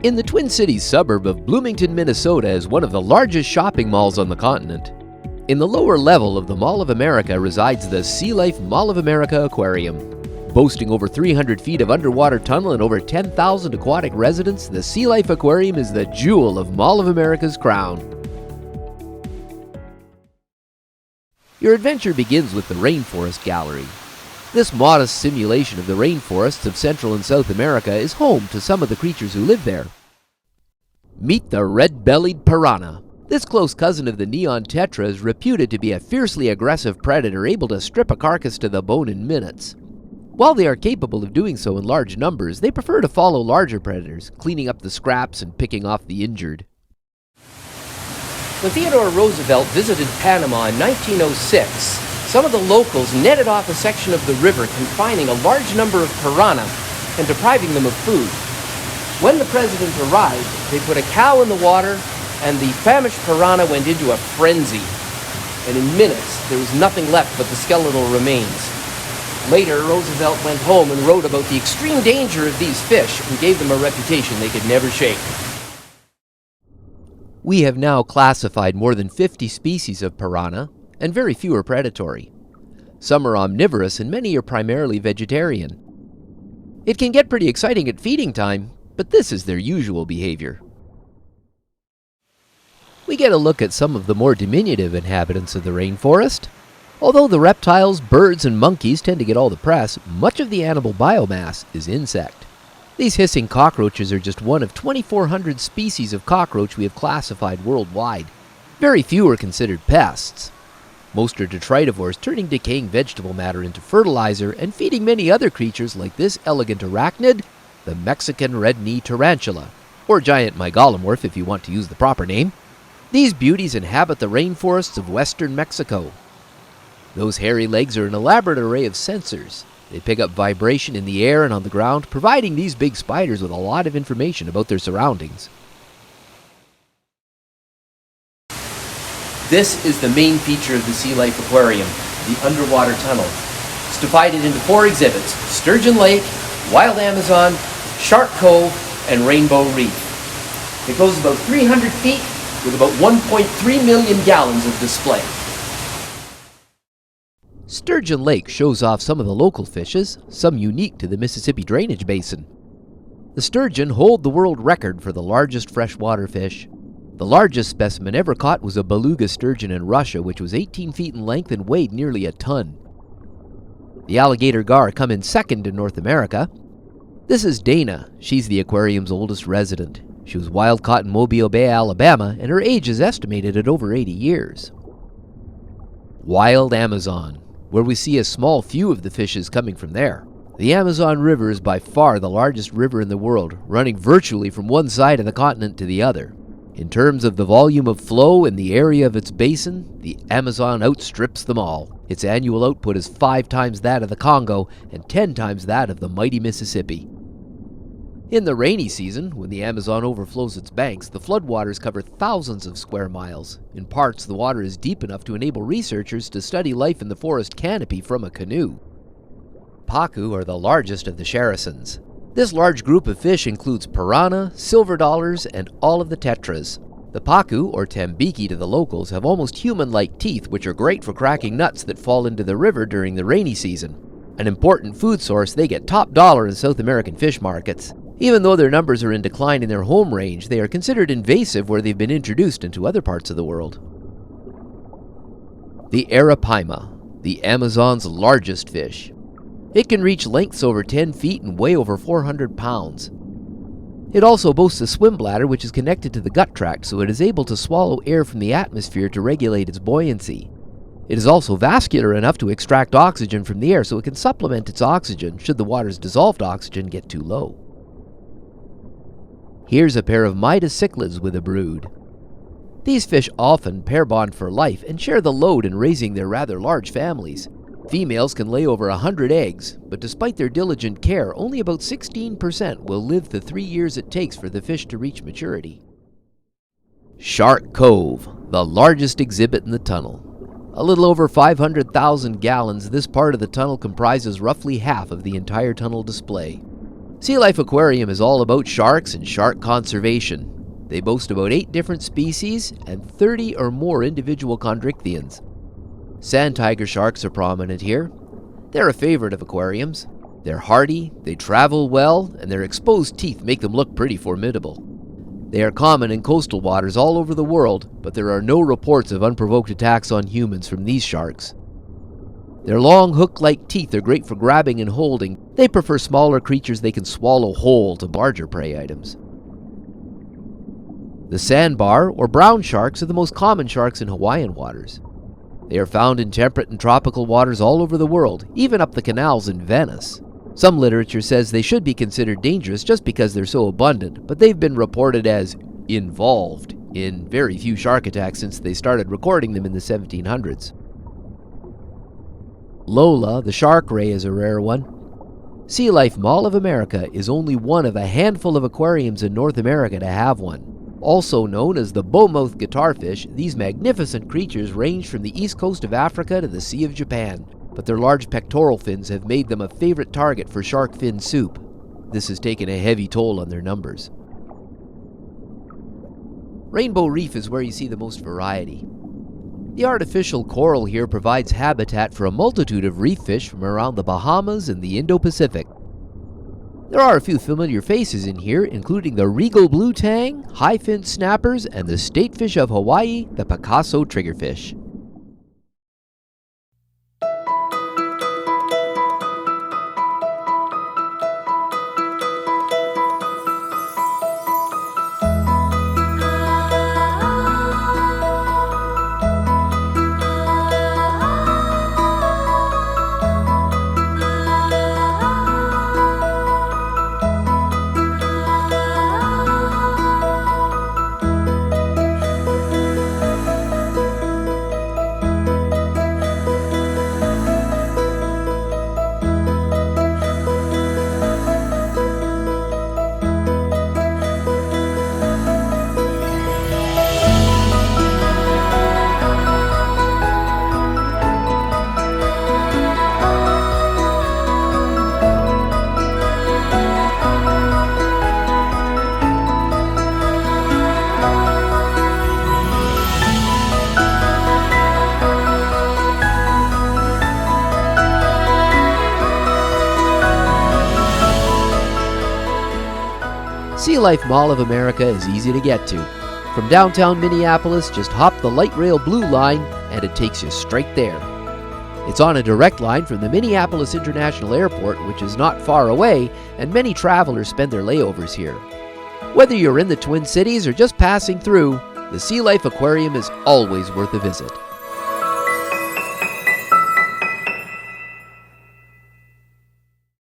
In the Twin Cities suburb of Bloomington, Minnesota is one of the largest shopping malls on the continent. In the lower level of the Mall of America resides the Sea Life Mall of America Aquarium. Boasting over 300 feet of underwater tunnel and over 10,000 aquatic residents, the Sea Life Aquarium is the jewel of Mall of America's crown. Your adventure begins with the Rainforest Gallery. This modest simulation of the rainforests of Central and South America is home to some of the creatures who live there. Meet the red-bellied piranha. This close cousin of the neon tetra is reputed to be a fiercely aggressive predator able to strip a carcass to the bone in minutes. While they are capable of doing so in large numbers, they prefer to follow larger predators, cleaning up the scraps and picking off the injured. When Theodore Roosevelt visited Panama in 1906, some of the locals netted off a section of the river confining a large number of piranha and depriving them of food. When the president arrived, they put a cow in the water and the famished piranha went into a frenzy. And in minutes, there was nothing left but the skeletal remains. Later, Roosevelt went home and wrote about the extreme danger of these fish and gave them a reputation they could never shake. We have now classified more than 50 species of piranha, and very few are predatory. Some are omnivorous and many are primarily vegetarian. It can get pretty exciting at feeding time, but this is their usual behavior. We get a look at some of the more diminutive inhabitants of the rainforest. Although the reptiles, birds, and monkeys tend to get all the press, much of the animal biomass is insect. These hissing cockroaches are just one of 2,400 species of cockroach we have classified worldwide. Very few are considered pests. Most are detritivores, turning decaying vegetable matter into fertilizer and feeding many other creatures like this elegant arachnid, the Mexican red-knee tarantula, or giant mygalomorph if you want to use the proper name. These beauties inhabit the rainforests of western Mexico. Those hairy legs are an elaborate array of sensors. They pick up vibration in the air and on the ground, providing these big spiders with a lot of information about their surroundings. This is the main feature of the Sea Life Aquarium, the underwater tunnel. It's divided into 4 exhibits: Sturgeon Lake, Wild Amazon, Shark Cove, and Rainbow Reef. It goes about 300 feet with about 1.3 million gallons of display. Sturgeon Lake shows off some of the local fishes, some unique to the Mississippi drainage basin. The sturgeon hold the world record for the largest freshwater fish. The largest specimen ever caught was a beluga sturgeon in Russia, which was 18 feet in length and weighed nearly a ton. The alligator gar come in second in North America. This is Dana. She's the aquarium's oldest resident. She was wild caught in Mobile Bay, Alabama, and her age is estimated at over 80 years. Wild Amazon, where we see a small few of the fishes coming from there. The Amazon River is by far the largest river in the world, running virtually from one side of the continent to the other. In terms of the volume of flow and the area of its basin, the Amazon outstrips them all. Its annual output is 5 times that of the Congo and 10 times that of the mighty Mississippi. In the rainy season, when the Amazon overflows its banks, the floodwaters cover thousands of square miles. In parts, the water is deep enough to enable researchers to study life in the forest canopy from a canoe. Pacu are the largest of the characins. This large group of fish includes piranha, silver dollars, and all of the tetras. The pacu, or tambiki to the locals, have almost human-like teeth which are great for cracking nuts that fall into the river during the rainy season. An important food source, they get top dollar in South American fish markets. Even though their numbers are in decline in their home range, they are considered invasive where they've been introduced into other parts of the world. The arapaima, the Amazon's largest fish. It can reach lengths over 10 feet and weigh over 400 pounds. It also boasts a swim bladder which is connected to the gut tract, so it is able to swallow air from the atmosphere to regulate its buoyancy. It is also vascular enough to extract oxygen from the air, so it can supplement its oxygen should the water's dissolved oxygen get too low. Here's a pair of Midas cichlids with a brood. These fish often pair bond for life and share the load in raising their rather large families. Females can lay over 100 eggs, but despite their diligent care, only about 16% will live the 3 years it takes for the fish to reach maturity. Shark Cove, the largest exhibit in the tunnel. A little over 500,000 gallons, this part of the tunnel comprises roughly half of the entire tunnel display. Sea Life Aquarium is all about sharks and shark conservation. They boast about 8 different species and 30 or more individual chondrichthyans. Sand tiger sharks are prominent here. They're a favorite of aquariums. They're hardy, they travel well, and their exposed teeth make them look pretty formidable. They are common in coastal waters all over the world, but there are no reports of unprovoked attacks on humans from these sharks. Their long hook-like teeth are great for grabbing and holding. They prefer smaller creatures they can swallow whole to larger prey items. The sandbar, or brown sharks, are the most common sharks in Hawaiian waters. They are found in temperate and tropical waters all over the world, even up the canals in Venice. Some literature says they should be considered dangerous just because they're so abundant, but they've been reported as involved in very few shark attacks since they started recording them in the 1700s. Lola, the shark ray, is a rare one. Sea Life Mall of America is only one of a handful of aquariums in North America to have one. Also known as the bowmouth guitarfish, these magnificent creatures range from the east coast of Africa to the Sea of Japan, but their large pectoral fins have made them a favorite target for shark fin soup. This has taken a heavy toll on their numbers. Rainbow Reef is where you see the most variety. The artificial coral here provides habitat for a multitude of reef fish from around the Bahamas and the Indo-Pacific. There are a few familiar faces in here, including the regal blue tang, high-finned snappers, and the state fish of Hawaii, the Picasso triggerfish. Sea Life Mall of America is easy to get to. From downtown Minneapolis, just hop the light rail blue line and it takes you straight there. It's on a direct line from the Minneapolis International Airport, which is not far away, and many travelers spend their layovers here. Whether you're in the Twin Cities or just passing through, the Sea Life Aquarium is always worth a visit.